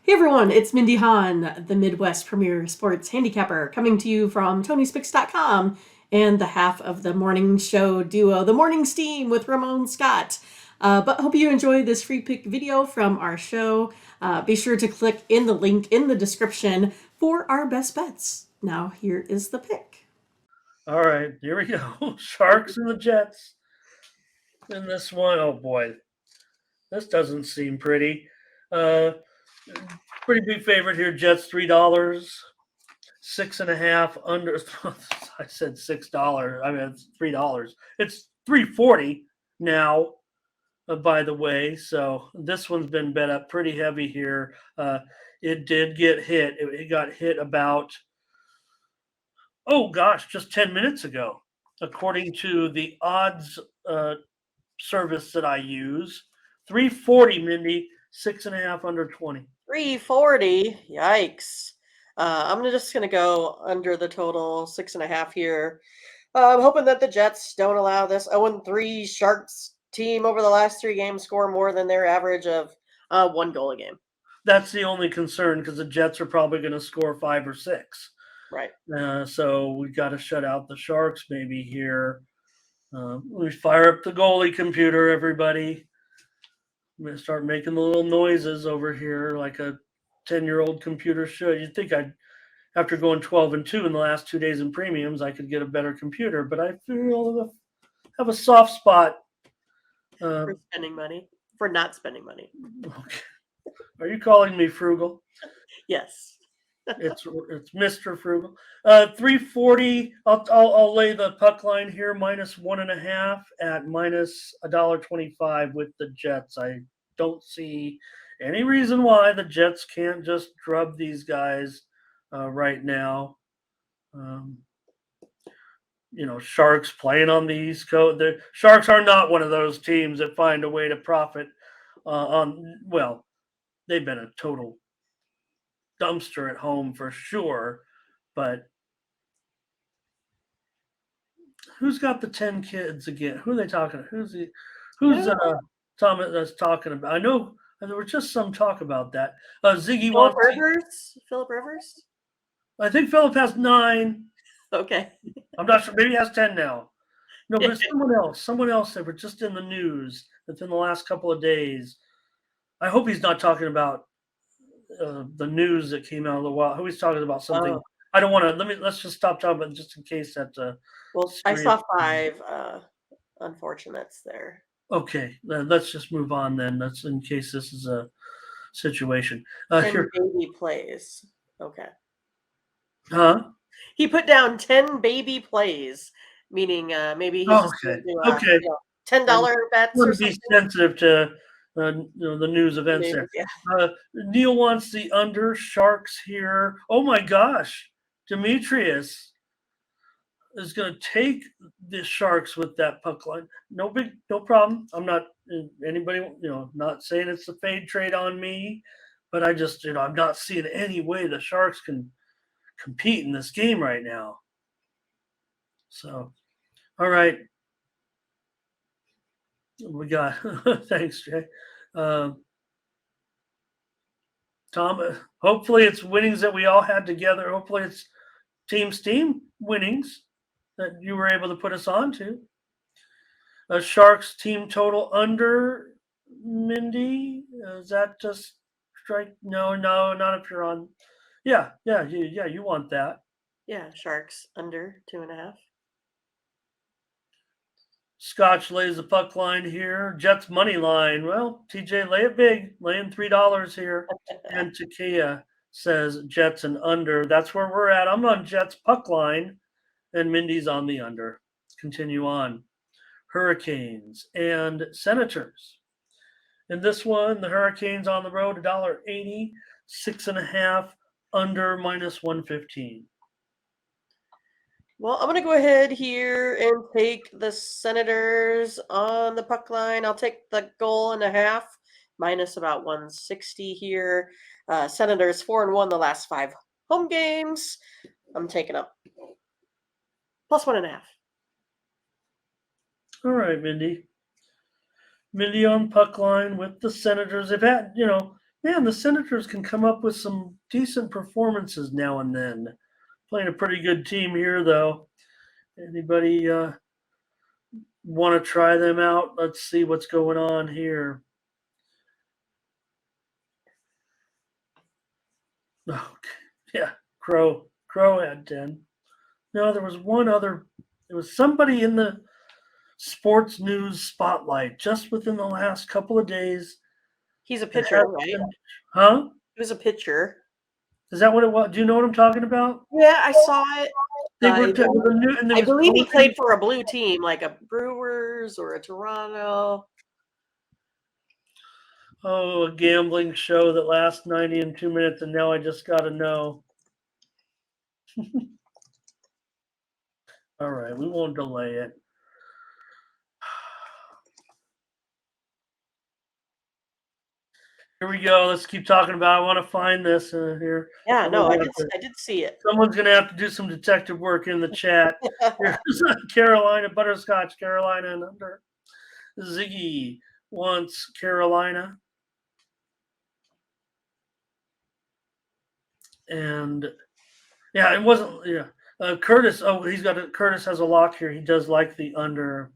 Hey everyone, it's Mindy Hahne, the Midwest premier sports handicapper, coming to you from TonySpix.com and the half of the morning show duo, The Morning Steam with Ramon Scott. But hope you enjoy this free pick video from our show. Be sure to click in the link in the description for our best bets. Now here is the pick. All right, here we go. Sharks and the Jets. In this one, oh boy, this doesn't seem pretty. Uh, Pretty big favorite here. Jets $3, 6.5 under. I said $6. I mean it's $3. It's $3.40 now. By the way, so this one's been bet up pretty heavy here. It did get hit. It got hit about just 10 minutes ago, according to the odds service that I use. 340, Mindy, 6.5 under 20. 340. Yikes. I'm just going to go under the total 6.5 here. I'm hoping that the Jets don't allow this 0-3 Sharks team over the last 3 games score more than their average of 1 goal a game. That's the only concern because the Jets are probably going to score 5 or 6. Right. So we got to shut out the Sharks maybe here. We fire up the goalie computer, everybody. I'm going to start making the little noises over here like a 10-year-old computer should. You'd think after going 12-2 in the last 2 days in premiums, I could get a better computer, but I feel I have a soft spot. For spending money, for not spending money. Okay. Are you calling me frugal? Yes. It's Mr. Frugal. 340. I'll lay the puck line here -1.5 at -$1.25 with the Jets. I don't see any reason why the Jets can't just drub these guys right now. Sharks playing on the East Coast. The Sharks are not one of those teams that find a way to profit they've been a total dumpster at home for sure, but who's got the 10 kids again? Who are they talking? Who's Tom that's talking about? I know there was just some talk about that. Ziggy Philip wants Rivers. Philip Rivers. I think Philip has 9. Okay. I'm not sure. Maybe he has 10 now. No, but it's someone else that were just in the news within the last couple of days. I hope he's not talking about the news that came out of the wild. Who he's talking about something. Oh. I don't want to. Let's just stop talking about it just in case that. Well, I saw 5 unfortunates there. Okay, let's just move on then. That's in case this is a situation. 10 baby plays. Okay. Huh? He put down 10 baby plays, meaning maybe he's just going to do $10 bets. I want to be sensitive to the news events there. Yeah. Neil wants the under. Sharks here. Oh my gosh, Demetrius is going to take the Sharks with that puck line. No problem. I'm not anybody. Not saying it's a fade trade on me, but I just I'm not seeing any way the Sharks can compete in this game right now. So, all right. We got thanks, Jay. Tom, hopefully it's winnings that we all had together. Hopefully it's Team Steam winnings that you were able to put us on to. Sharks team total under, Mindy. Is that just strike? No, not if you're on. Yeah, you want that. Yeah, Sharks under 2.5. Scotch lays the puck line here. Jets money line. Well, TJ, lay it big, laying $3 here. And Takia says Jets and under. That's where we're at. I'm on Jets puck line, and Mindy's on the under. Let's continue on. Hurricanes and Senators. In this one, the Hurricanes on the road, $1.80, 6.5 under -115. Well, I'm going to go ahead here and take the Senators on the puck line. I'll take the goal and a half, minus about 160 here. Senators 4-1 the last 5 home games. I'm taking up plus 1.5. All right, Mindy. Mindy on puck line with the Senators. They've had, man, the Senators can come up with some decent performances now and then. Playing a pretty good team here, though. Anybody want to try them out? Let's see what's going on here. Okay. Yeah, Crow had 10. No, there was one other. There was somebody in the sports news spotlight just within the last couple of days. He's a That pitcher, had right? Huh? He was a pitcher. Is that what it was? Do you know what I'm talking about? Yeah, I saw it. They were there was a new, and there I was believe he posted- played for a blue team, like a Brewers or a Toronto. Oh, a gambling show that lasts 90 and 2 minutes, and now I just got to know. All right, we won't delay it. Here we go. Let's keep talking about. I want to find this here. Yeah, no, Someone's I did see it. Someone's going to have to do some detective work in the chat. Here's Carolina, Butterscotch, Carolina, and under. Ziggy wants Carolina. And yeah, it wasn't. Yeah, Curtis. Oh, he's got it. Curtis has a lock here. He does like the under.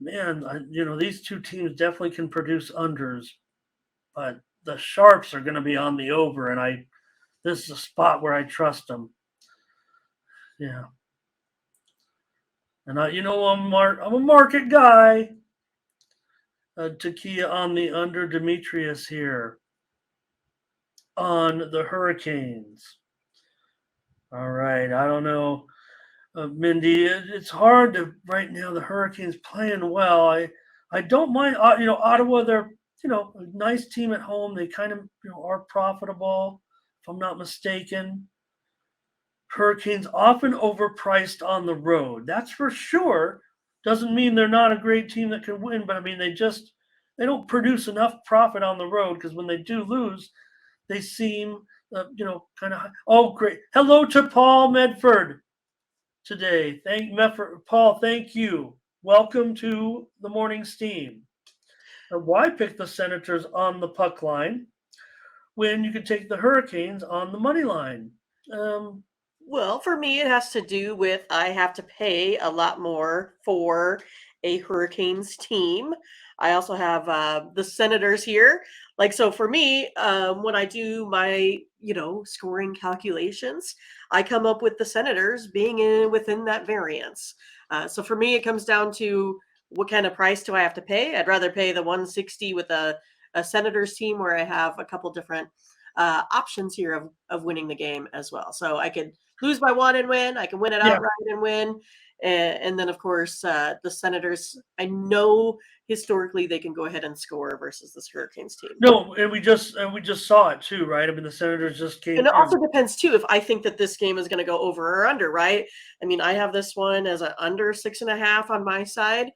Man, these two teams definitely can produce unders, but the Sharps are going to be on the over, and this is a spot where I trust them. Yeah, and I'm a market guy. Takia on the under, Demetrius here on the Hurricanes. All right, I don't know, Mindy. It's hard to right now. The Hurricanes playing well. I don't mind. Ottawa. They're a nice team at home. They kind of are profitable, if I'm not mistaken. Hurricanes often overpriced on the road. That's for sure. Doesn't mean they're not a great team that can win, but I mean they don't produce enough profit on the road because when they do lose, they seem kind of. Oh, great! Hello to Paul Medford today. Paul. Thank you. Welcome to the morning steam. Why pick the Senators on the puck line when you could take the Hurricanes on the money line? Well, for me, it has to do with I have to pay a lot more for a Hurricanes team. I also have the Senators here. So for me, when I do my, scoring calculations, I come up with the Senators being within that variance. So for me, it comes down to what kind of price do I have to pay? I'd rather pay the 160 with a Senators team where I have a couple different options here of winning the game as well. So I could lose by one and win. I can win it outright and win. And then, of course, the Senators, I know historically they can go ahead and score versus this Hurricanes team. No, and we just saw it too, right? I mean, the Senators just came. And it also depends too if I think that this game is going to go over or under, right? I mean, I have this one as an under 6.5 on my side,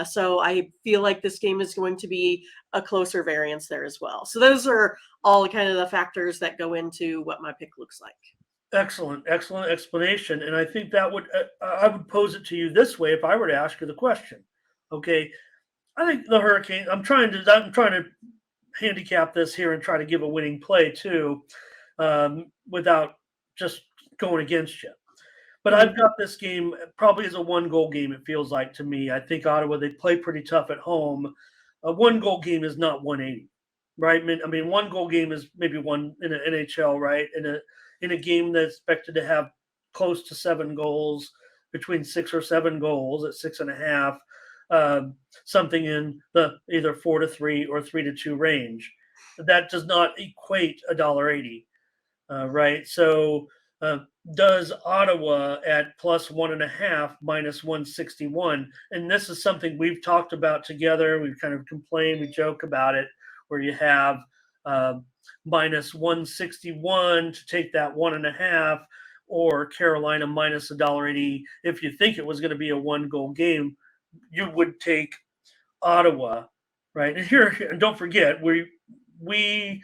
so I feel like this game is going to be a closer variance there as well. So those are all kind of the factors that go into what my pick looks like. Excellent explanation, and I think that I would pose it to you this way if I were to ask you the question. Okay, I think the Hurricane. I'm trying to handicap this here and try to give a winning play too, without just going against you. But I've got this game probably as a 1-goal game. It feels like to me. I think Ottawa, they play pretty tough at home. A 1-goal game is not 180, right? I mean, 1-goal game is maybe one in an NHL, right? In a game that's expected to have close to 7 goals, between 6 or 7 goals at 6.5, something in the either 4-3 or 3-2 range. That does not equate $1.80, right? So does Ottawa at plus 1.5 minus 161? And this is something we've talked about together. We've kind of complained, we joke about it, where you have minus 161 to take that 1.5, or Carolina minus $1.80. If you think it was going to be a 1-goal game, you would take Ottawa, right? And here, and don't forget, we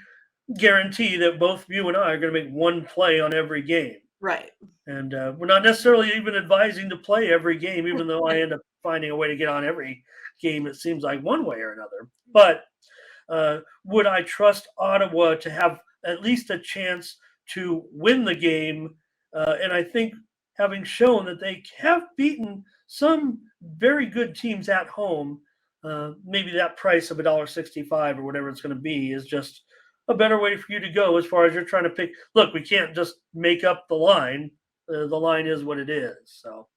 guarantee that both you and I are going to make one play on every game. Right. And we're not necessarily even advising to play every game, even though I end up finding a way to get on every game, it seems like, one way or another. But Would I trust Ottawa to have at least a chance to win the game? And I think having shown that they have beaten some very good teams at home, maybe that price of $1.65 or whatever it's going to be is just a better way for you to go as far as you're trying to pick. Look, we can't just make up the line. The line is what it is. So,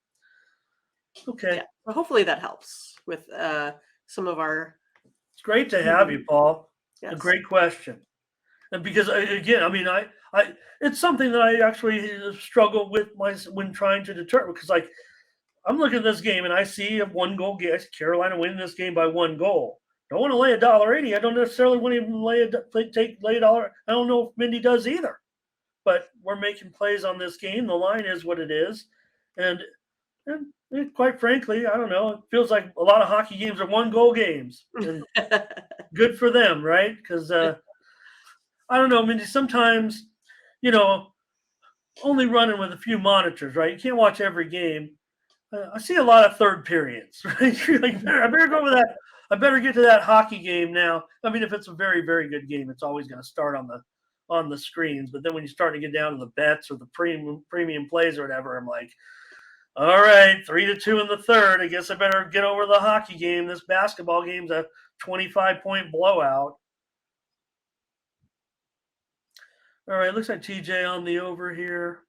okay. Yeah. Well, hopefully that helps with some of our. It's great to have you, Paul. Yes. A great question. And because again, I mean, I it's something that I actually struggle with when trying to determine, because like I'm looking at this game and I see a 1-goal game. I see Carolina winning this game by 1 goal. Don't want to lay $1.80. I don't necessarily want to even lay a dollar. I don't know if Mindy does either. But we're making plays on this game. The line is what it is, and quite frankly, I don't know. It feels like a lot of hockey games are 1-goal games, and good for them, right? Because I don't know, Mindy. Sometimes, only running with a few monitors, right? You can't watch every game. I see a lot of third periods, right? You're like, I better go with that. I better get to that hockey game now. I mean, if it's a very, very good game, it's always going to start on the screens. But then when you start to get down to the bets or the premium plays or whatever, I'm like, all right, 3-2 in the third. I guess I better get over the hockey game. This basketball game's a 25-point blowout. All right, looks like TJ on the over here.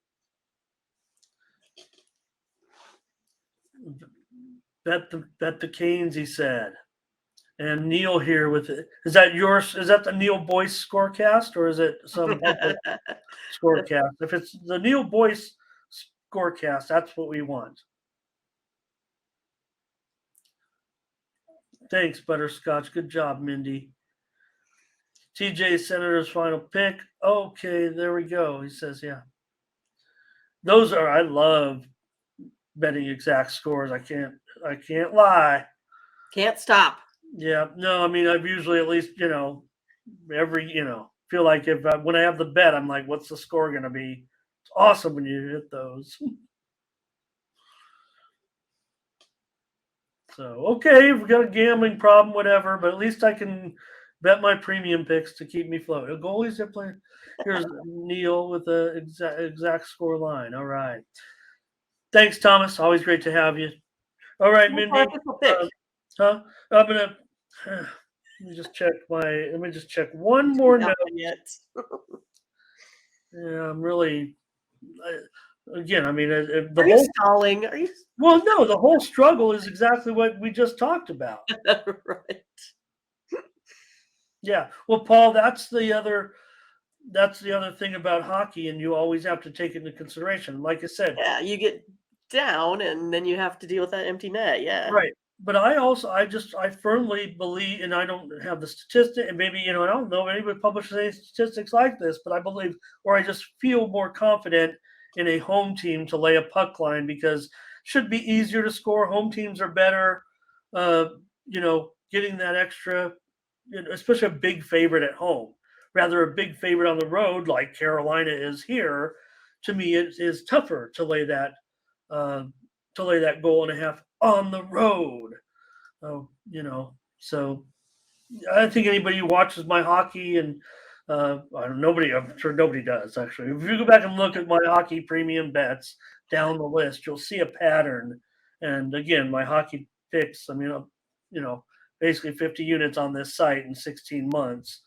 Bet the Canes, he said. And Neil here with it. Is that yours? Is that the Neil Boyce scorecast, or is it some scorecast? If it's the Neil Boyce scorecast, that's what we want. Thanks, Butterscotch. Good job, Mindy. TJ Senator's final pick. Okay, there we go. He says, yeah. I love betting exact scores. I can't lie. Can't stop. Yeah, no, I mean, I've usually at least, feel like when I have the bet, I'm like, what's the score going to be? It's awesome when you hit those. So, okay, if we've got a gambling problem, whatever, but at least I can bet my premium picks to keep me floating. The goalies are playing. Here's Neil with the exact score line. All right. Thanks, Thomas. Always great to have you. All right, Mindy. I'm gonna let me just check one more note. Yeah, I'm really. Again, I mean, Are you stalling? Are you? Well, no. The whole struggle is exactly what we just talked about. Right. Yeah. Well, Paul, that's the other thing about hockey, and you always have to take into consideration. Like I said, yeah, you get down, and then you have to deal with that empty net. Yeah. Right. But I firmly believe, and I don't have the statistic, and maybe, I don't know if anybody publishes any statistics like this, but I believe, or I just feel more confident in a home team to lay a puck line, because it should be easier to score. Home teams are better, getting that extra, especially a big favorite at home. Rather, a big favorite on the road, like Carolina is here, to me, it is tougher to lay that goal and a half on the road. So I think anybody who watches my hockey, and I'm sure nobody does actually. If you go back and look at my hockey premium bets down the list, you'll see a pattern. And again, my hockey picks, I mean, basically 50 units on this site in 16 months.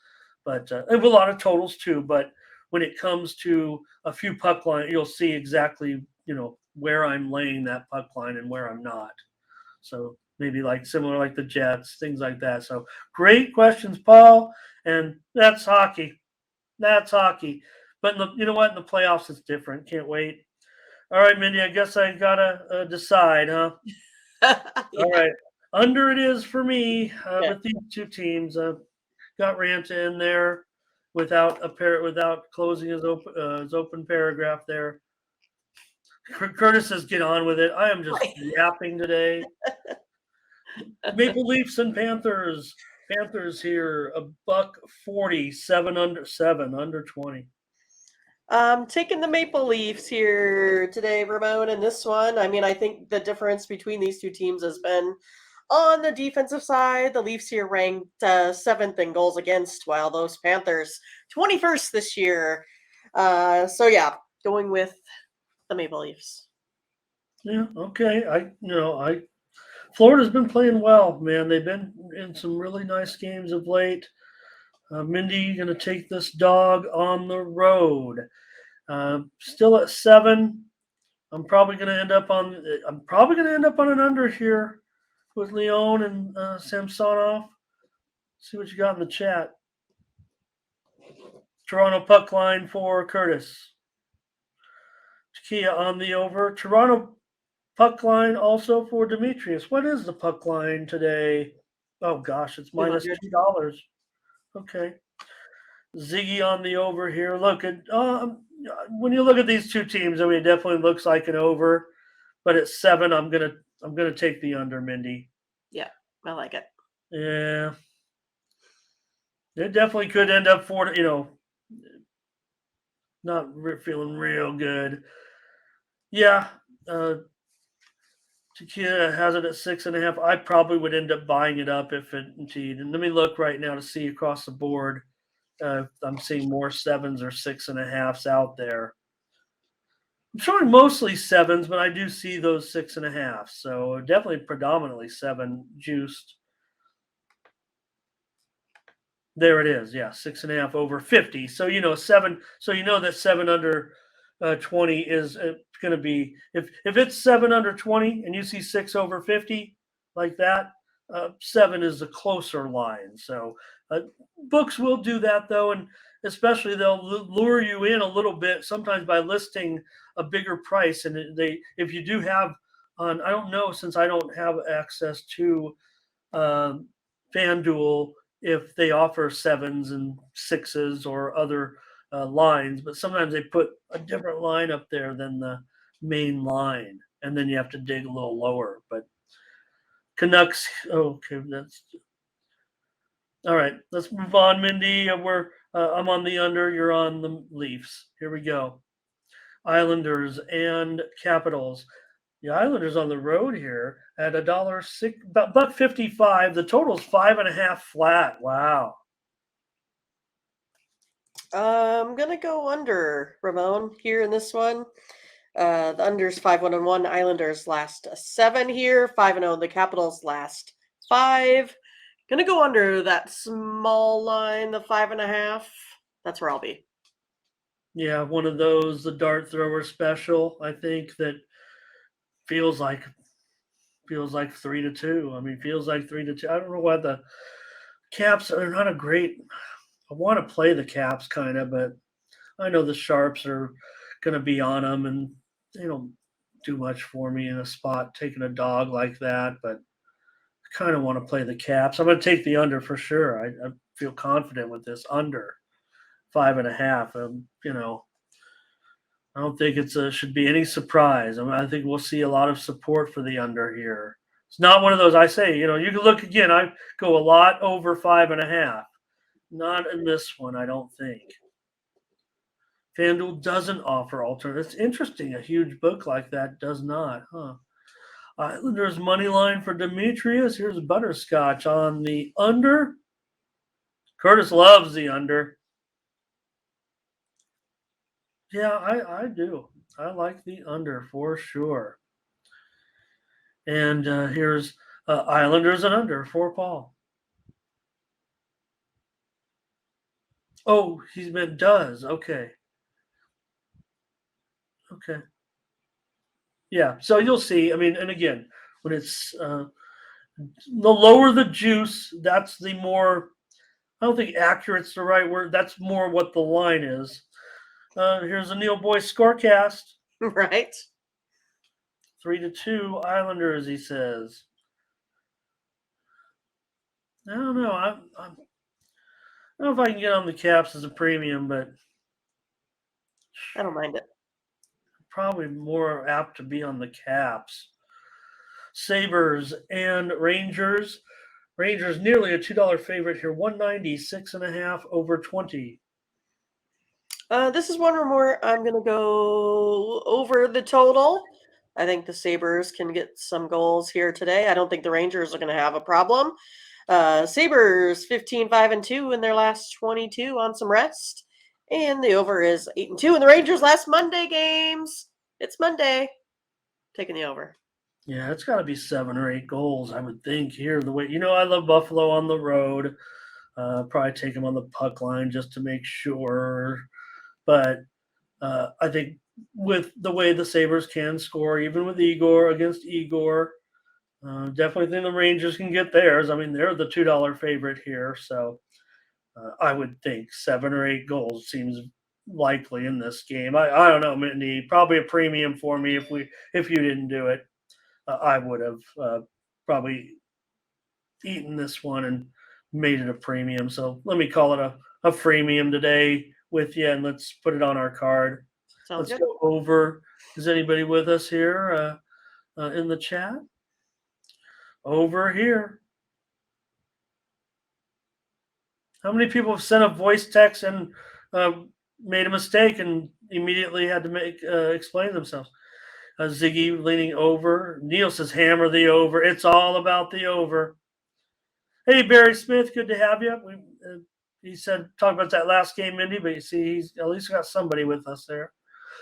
But I have a lot of totals too. But when it comes to a few puck line, you'll see exactly, where I'm laying that puck line and where I'm not. So maybe similar like the Jets, things like that. So great questions, Paul. And that's hockey. That's hockey. But you know what? In the playoffs, it's different. Can't wait. All right, Mindy, I guess I got to decide, huh? Yeah. All right. Under it is for me with these two teams. Got Ranta in there without closing his open paragraph there. Curtis says, "Get on with it." I am just yapping today. Maple Leafs and Panthers. Panthers here, $1.40, 7 under 20. Taking the Maple Leafs here today, Ramon, in this one. I mean, I think the difference between these two teams has been On the defensive side, the Leafs here ranked 7th in goals against, while those Panthers 21st this year. So yeah, going with the Maple Leafs. Yeah, okay. Florida's been playing well, man. They've been in some really nice games of late. Mindy going to take this dog on the road. Still at 7. I'm probably going to end up on an under here with Leon and Samsonov. See what you got in the chat. Toronto puck line for Curtis. Takia on the over. Toronto puck line also for Demetrius. What is the puck line today? Oh gosh, it's minus $2. Okay. Ziggy on the over here. Look at when you look at these two teams, I mean, it definitely looks like an over, but at 7, I'm gonna take the under, Mindy. Yeah, I like it. Yeah, it definitely could end up not feeling real good. Yeah, Tequila has it at 6.5. I probably would end up buying it up if it indeed. And let me look right now to see across the board. I'm seeing more 7s or 6.5s out there. I'm showing mostly 7s, but I do see those 6.5. So definitely predominantly 7 juiced. There it is. Yeah, 6.5 over 50. So 7. So that 7 under 20 is going to be if it's 7 under 20 and you see 6 over 50 like that. 7 is a closer line. So books will do that though, and especially they'll lure you in a little bit sometimes by listing a bigger price. And if you do have on, I don't know, since I don't have access to FanDuel, if they offer 7s and 6s or other lines, but sometimes they put a different line up there than the main line, and then you have to dig a little lower. But Canucks, okay, that's all right. Let's move on, Mindy. I'm on the under. You're on the Leafs. Here we go. Islanders and Capitals. The Islanders on the road here at $1.06, about $1.55. The total's 5.5 flat. Wow. I'm gonna go under, Ramon, here in this one. The under's 5-1-1. Islanders last 7 here. 5-0. The Capitals last 5. Gonna go under that small line, the 5.5. That's where I'll be. Yeah, one of those, the dart thrower special. I think that feels like 3-2. I mean, feels like 3-2. I don't know why the Caps are not a great. I want to play the Caps kind of, but I know the Sharps are going to be on them, and they don't do much for me in a spot taking a dog like that. But I kind of want to play the Caps. I'm going to take the under for sure. I feel confident with this under 5.5. I don't think should be any surprise. I mean, I think we'll see a lot of support for the under here. It's not one of those I say, you can look again. I go a lot over 5.5. Not in this one, I don't think. FanDuel doesn't offer alternatives. Interesting. A huge book like that does not, huh? Islanders money line for Demetrius. Here's Butterscotch on the under. Curtis loves the under. Yeah, I do. I like the under for sure. And here's Islanders and under for Paul. Oh, he's meant does. Okay. Okay. Yeah. So you'll see. I mean, and again, when it's the lower the juice, that's the more. I don't think accurate's the right word. That's more what the line is. Here's a Neil Boy scorecast. Right. 3-2 Islanders, he says. I don't know. I don't know if I can get on the Caps as a premium, but I don't mind it. probably more apt to be on the Caps. Sabres and Rangers. Rangers nearly a $2 favorite here. 190, 6.5 over 20. This is one or more. I'm going to go over the total. I think the Sabres can get some goals here today. I don't think the Rangers are going to have a problem. Sabres 15-5-2 in their last 22 on some rest. And the over is 8-2 in the Rangers' last Monday games. It's Monday. Taking the over. Yeah, it's got to be 7 or 8 goals, I would think, here. The way, I love Buffalo on the road. Probably take them on the puck line just to make sure. But I think with the way the Sabres can score, even with Igor against Igor, definitely think the Rangers can get theirs. I mean, they're the $2 favorite here. So I would think 7 or 8 goals seems likely in this game. I don't know, Mindy. Probably a premium for me if you didn't do it. I would have probably eaten this one and made it a premium. So let me call it a freemium today with you, and let's put it on our card. Sounds Let's good. go over. Is anybody with us here in the chat? Over here. How many people have sent a voice text and made a mistake and immediately had to explain themselves? Ziggy leaning over. Neil says, hammer the over. It's all about the over. Hey, Barry Smith, good to have you. He said, talk about that last game, Mindy, but you see, he's at least got somebody with us there.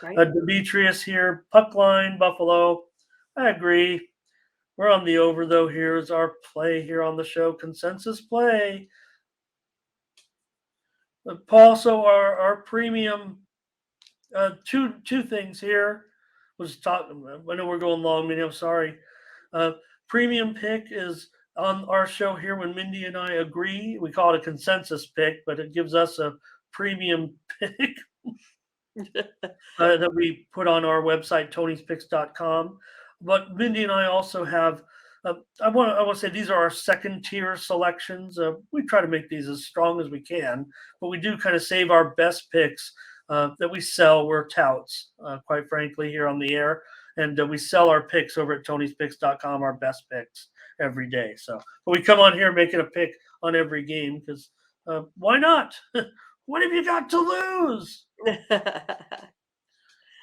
Right. Demetrius here, puck line, Buffalo. I agree. We're on the over, though. Here's our play here on the show. Consensus play. Paul, so our premium, two things here. Was talking. I know we're going long, Mindy. I'm sorry. Premium pick is on our show here when Mindy and I agree. We call it a consensus pick, but it gives us a premium pick that we put on our website, tonyspicks.com. But Mindy and I also have, I want to say these are our second tier selections. We try to make these as strong as we can, but we do kind of save our best picks that we sell. We're touts, quite frankly, here on the air. And we sell our picks over at tonyspicks.com, our best picks every day. So, but we come on here making a pick on every game because why not? What have you got to lose?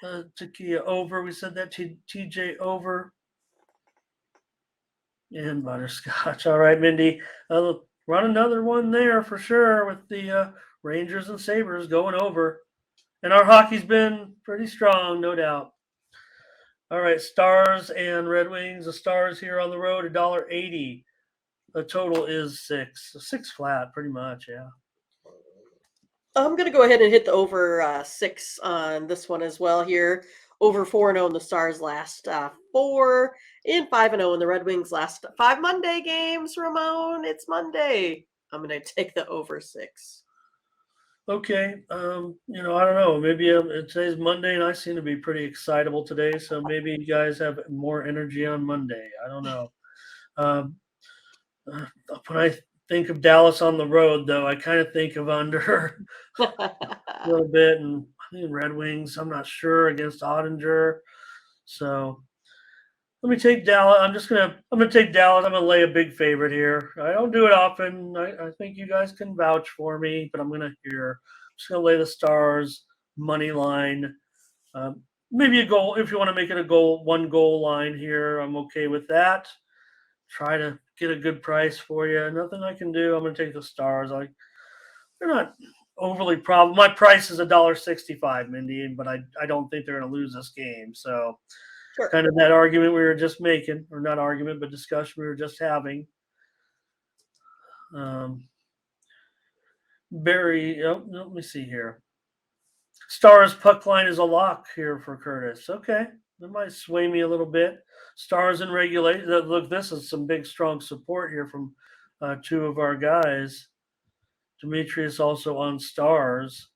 Takia over. We said that. TJ over. And butterscotch. All right, Mindy. Run another one there for sure with the Rangers and Sabres going over. And our hockey's been pretty strong, no doubt. All right, Stars and Red Wings. The Stars here on the road, $1.80. The total is 6. 6 flat, pretty much, yeah. I'm going to go ahead and hit the over 6 on this one as well here. Over 4-0 in the Stars last 4 and 5-0 in the Red Wings last 5 Monday games, Ramon. It's Monday. I'm going to take the over 6. Okay. I don't know. Maybe today's Monday and I seem to be pretty excitable today. So maybe you guys have more energy on Monday. I don't know. When I think of Dallas on the road, though, I kind of think of under a little bit. And I think Red Wings, I'm not sure, against Ottinger. So let me take Dallas. I'm going to take Dallas. I'm going to lay a big favorite here. I don't do it often. I think you guys can vouch for me, but I'm going to just going to lay the Stars money line. Maybe a goal. If you want to make it a goal, 1 goal line here, I'm okay with that. Try to get a good price for you. Nothing I can do. I'm going to take the Stars. They're not overly problem. My price is $1.65, Mindy, but I don't think they're going to lose this game. So Sure. kind of that argument we were just making, or not argument, but discussion we were just having. Barry, let me see here. Stars puck line is a lock here for Curtis. Okay, that might sway me a little bit. Stars in regulation. Look, this is some big, strong support here from 2 of our guys. Demetrius also on Stars.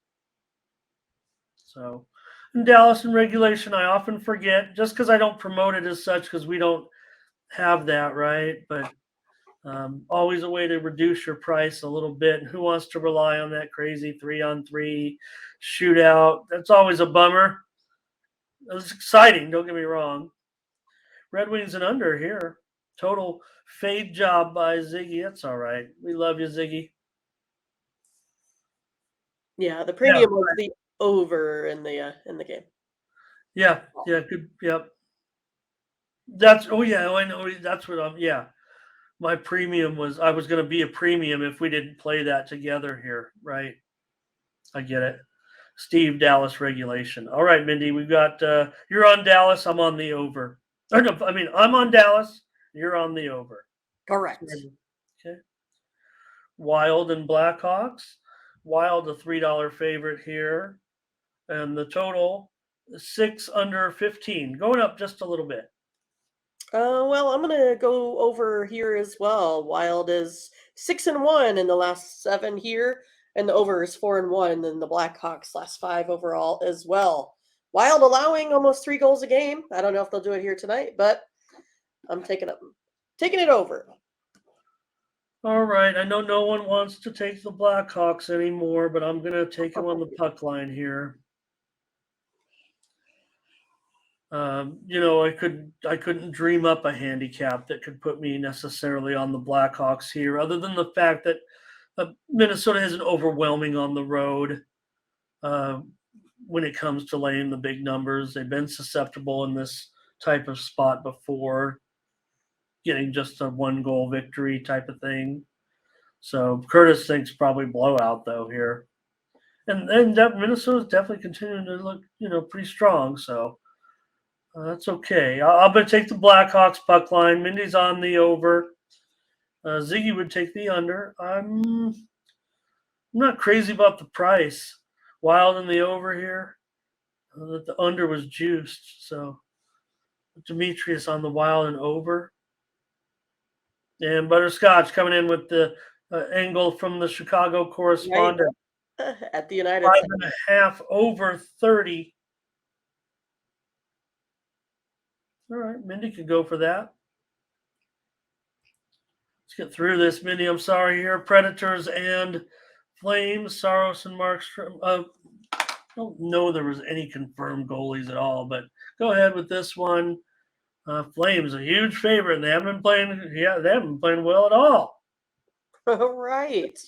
So, in Dallas in regulation, I often forget just because I don't promote it as such because we don't have that, right? But always a way to reduce your price a little bit. And who wants to rely on that crazy 3-on-3 shootout? That's always a bummer. It's exciting, don't get me wrong. Red Wings and under here. Total fade job by Ziggy. That's all right. We love you, Ziggy. Yeah, the premium was the over in the game. Yeah, good. Yep. Oh yeah, I know. That's what yeah. My premium I was going to be a premium if we didn't play that together here, right? I get it. Steve, Dallas regulation. All right, Mindy, we've got you're on Dallas. I'm on the over. Or no, I mean I'm on Dallas. You're on the over. Correct. Okay. Wild and Blackhawks. Wild a $3 favorite here, and the total is 6 under 15, going up just a little bit. Well, I'm gonna go over here as well. Wild is 6-1 in the last 7 here, and the over is 4-1 in the Blackhawks last 5 overall as well. Wild allowing almost 3 goals a game. I don't know if they'll do it here tonight, but I'm taking it over. All right, I know no one wants to take the Blackhawks anymore, but I'm going to take them on the puck line here. I couldn't dream up a handicap that could put me necessarily on the Blackhawks here, other than the fact that Minnesota isn't overwhelming on the road uh, when it comes to laying the big numbers. They've been susceptible in this type of spot before, getting just a 1-goal victory type of thing. So Curtis thinks probably blowout though here, and Minnesota's definitely continuing to look pretty strong. So that's okay. I'm going to take the Blackhawks puck line. Mindy's on the over. Ziggy would take the under. I'm not crazy about the price. Wild in the over here. That the under was juiced. So Demetrius on the Wild and over. And Butterscotch coming in with the angle from the Chicago correspondent. Right. At the United 5.5 over 30. All right, Mindy could go for that. Let's get through this, Mindy. I'm sorry here. Predators and Flames, Saros and Markstrom. I don't know there was any confirmed goalies at all, but go ahead with this one. Flames, a huge favorite, and they haven't been playing. Yeah, they haven't been playing well at all. Right.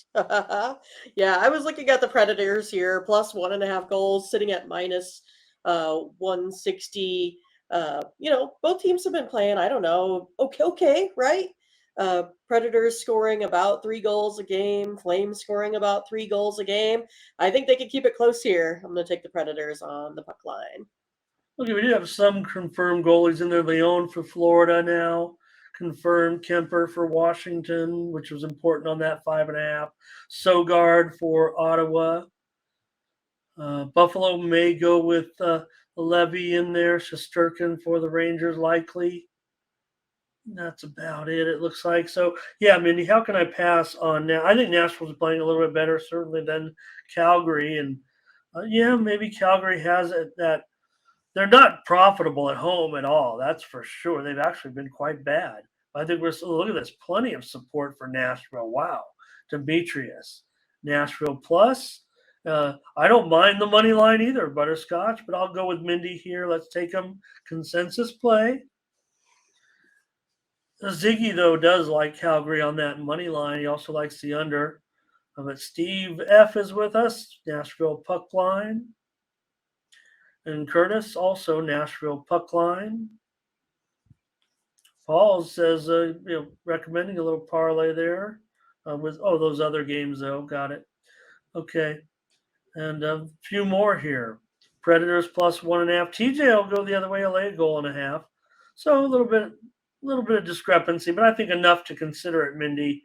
Yeah, I was looking at the Predators here, plus 1.5 goals, sitting at minus 160. Both teams have been playing, I don't know, okay, right? Predators scoring about 3 goals a game, Flames scoring about 3 goals a game. I think they can keep it close here. I'm going to take the Predators on the puck line. Okay, we do have some confirmed goalies in there. Leon for Florida now. Confirmed Kemper for Washington, which was important on that 5.5. Sogard for Ottawa. Buffalo may go with Levy in there. Shesterkin for the Rangers, likely. That's about it, it looks like. So, yeah, Mindy, how can I pass on now? I think Nashville's playing a little bit better, certainly, than Calgary. And, yeah, maybe Calgary has it that they're not profitable at home at all. That's for sure. They've actually been quite bad. I think look at this. Plenty of support for Nashville. Wow. Demetrius. Nashville plus. I don't mind the money line either, Butterscotch, but I'll go with Mindy here. Let's take them consensus play. Ziggy, though, does like Calgary on that money line. He also likes the under. But Steve F is with us. Nashville puck line. And Curtis, also Nashville puck line. Paul says, recommending a little parlay there with those other games though. Got it. Okay, and a few more here. Predators plus 1.5. TJ will go the other way. He'll lay a goal and a half. So a little bit of discrepancy, but I think enough to consider it, Mindy.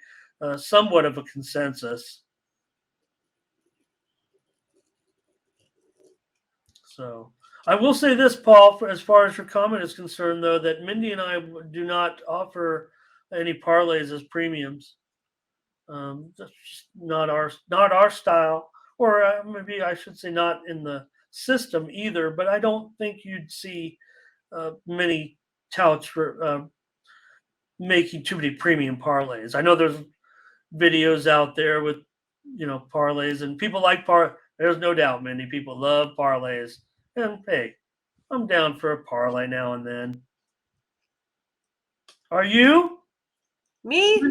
Somewhat of a consensus. So I will say this, Paul, as far as your comment is concerned, though, that Mindy and I do not offer any parlays as premiums. That's just not our style, or maybe I should say not in the system either. But I don't think you'd see many touts for making too many premium parlays. I know there's videos out there with parlays, and people like There's no doubt, Mindy. People love parlays, and hey, I'm down for a parlay now and then. Are you? Me?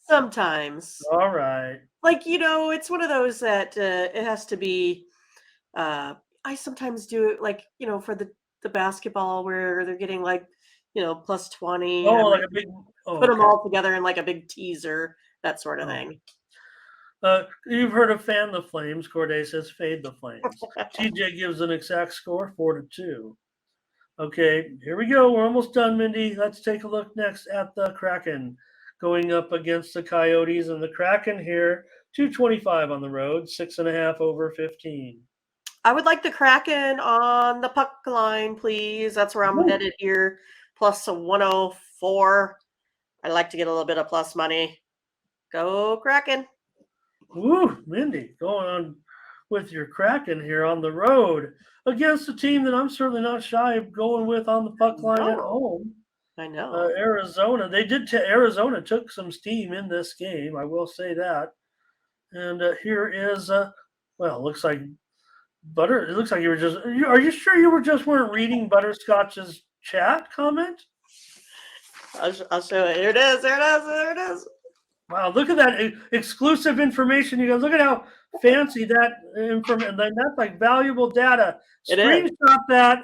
Sometimes. All right. It's one of those that it has to be. I sometimes do it for the basketball where they're getting plus 20. Oh, like a big. Oh, put them okay. all together in like a big teaser, that sort of thing. You've heard of Fan the Flames. Corday says Fade the Flames. TJ gives an exact score, 4-2. Okay, here we go. We're almost done, Mindy. Let's take a look next at the Kraken going up against the Coyotes. And the Kraken here, 225 on the road, 6.5 over 15. I would like the Kraken on the puck line, please. That's where I'm headed here. Plus a 104. I'd like to get a little bit of plus money. Go Kraken. Woo, Mindy, going on with your Kraken here on the road against a team that I'm certainly not shy of going with on the puck line at home. I know. Arizona. Arizona took some steam in this game. I will say that. And here is, it looks like Butter. It looks like you were just. Are you sure you weren't reading Butterscotch's chat comment? I'll show it. Here it is. There it is. Wow, look at that exclusive information. You guys, look at how fancy that information. That's like valuable data. Screenshot that.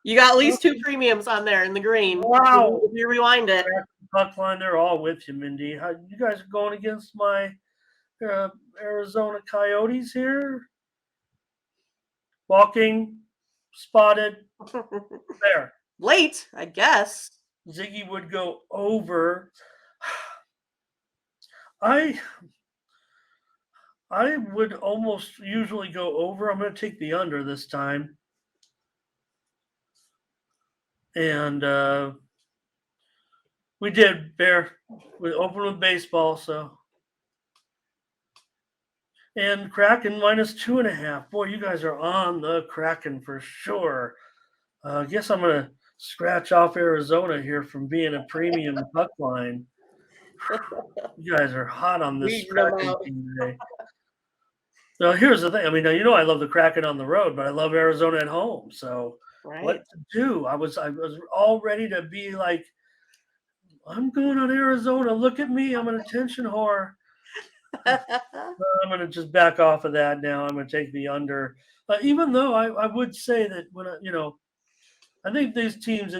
You got at least 2 premiums on there in the green. Wow. If you rewind it. Puck line, they're all with you, Mindy. How you guys are going against my Arizona Coyotes here? Walking, spotted, there. Late, I guess. Ziggy would go over. I would almost usually go over. I'm going to take the under this time. And we did, Bear. We opened with baseball, so. And Kraken minus 2.5. Boy, you guys are on the Kraken for sure. I guess I'm going to scratch off Arizona here from being a premium puck line. You guys are hot on this Kraken team today. Now, here's the thing. I mean, I love the Kraken on the road, but I love Arizona at home. So what to do? I was all ready to be like, I'm going on Arizona. Look at me. I'm an attention whore. I'm going to just back off of that now. I'm going to take the under. Even though I would say that when I think these teams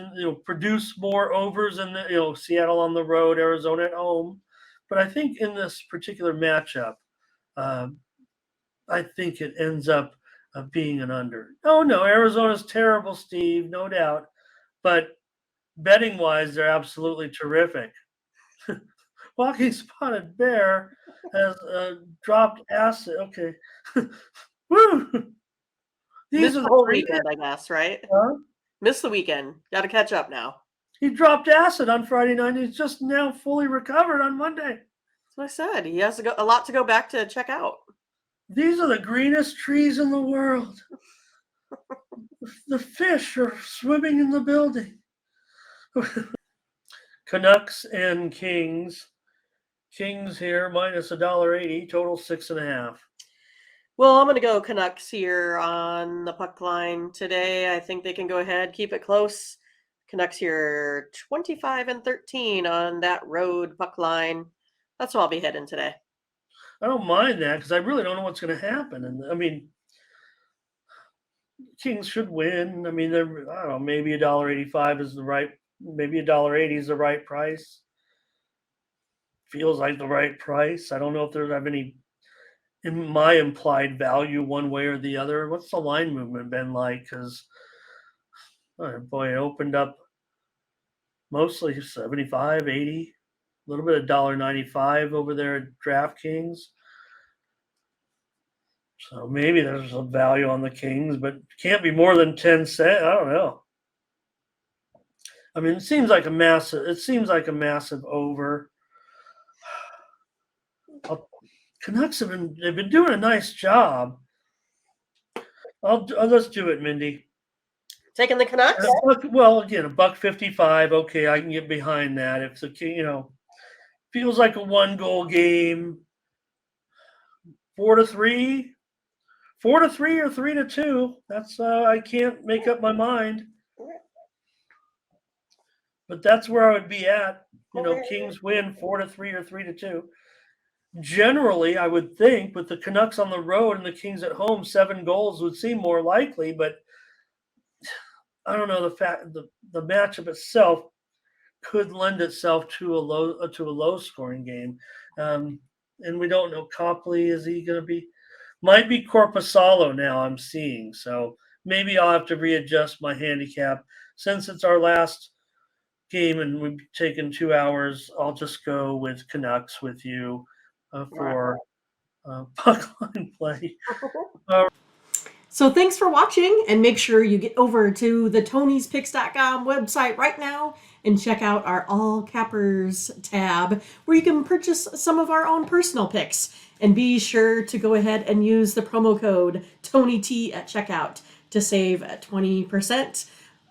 produce more overs than Seattle on the road, Arizona at home. But I think in this particular matchup, I think it ends up being an under. Oh no, Arizona's terrible, Steve, no doubt. But betting wise, they're absolutely terrific. Walking Spotted Bear has dropped acid. Okay. Woo! These are the whole weekend, I guess, right? Huh? Missed the weekend. Got to catch up now. He dropped acid on Friday night. He's just now fully recovered on Monday. That's what I said. He has a lot to go back to check out. These are the greenest trees in the world. The fish are swimming in the building. Canucks and Kings. Kings here minus $1.80, total 6.5. Well, I'm going to go Canucks here on the puck line today. I think they can go ahead, keep it close. Canucks here 25-13 on that road puck line. That's where I'll be heading today. I don't mind that because I really don't know what's going to happen. And I mean, Kings should win. I mean, I don't know, maybe $1.85 is maybe $1.80 is the right price. Feels like the right price. I don't know if there's any in my implied value one way or the other. What's the line movement been like? Because, it opened up mostly 75, 80, a little bit of $1.95 over there at DraftKings. So maybe there's a value on the Kings, but can't be more than 10 cents. I don't know. I mean, it seems like a massive over. Canucks they've been doing a nice job. Let's do it, Mindy. Taking the Canucks? Well, again, $1.55. Okay, I can get behind that. If the feels like a 1-goal game. 4-3 or 3-2. That's I can't make up my mind. But that's where I would be at. Kings win 4-3 or 3-2. Generally, I would think with the Canucks on the road and the Kings at home, 7 goals would seem more likely. But I don't know, the matchup itself could lend itself to a low scoring game. And we don't know Copley, is he going to be, might be Corpusalo now, I'm seeing. So maybe I'll have to readjust my handicap since it's our last game and we've taken 2 hours. I'll just go with Canucks with you for puck line play. So thanks for watching, and make sure you get over to the Tony'sPicks.com website right now and check out our All Cappers tab where you can purchase some of our own personal picks. And be sure to go ahead and use the promo code TonyT at checkout to save 20%.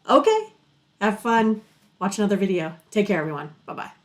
Okay, have fun. Watch another video. Take care, everyone. Bye-bye.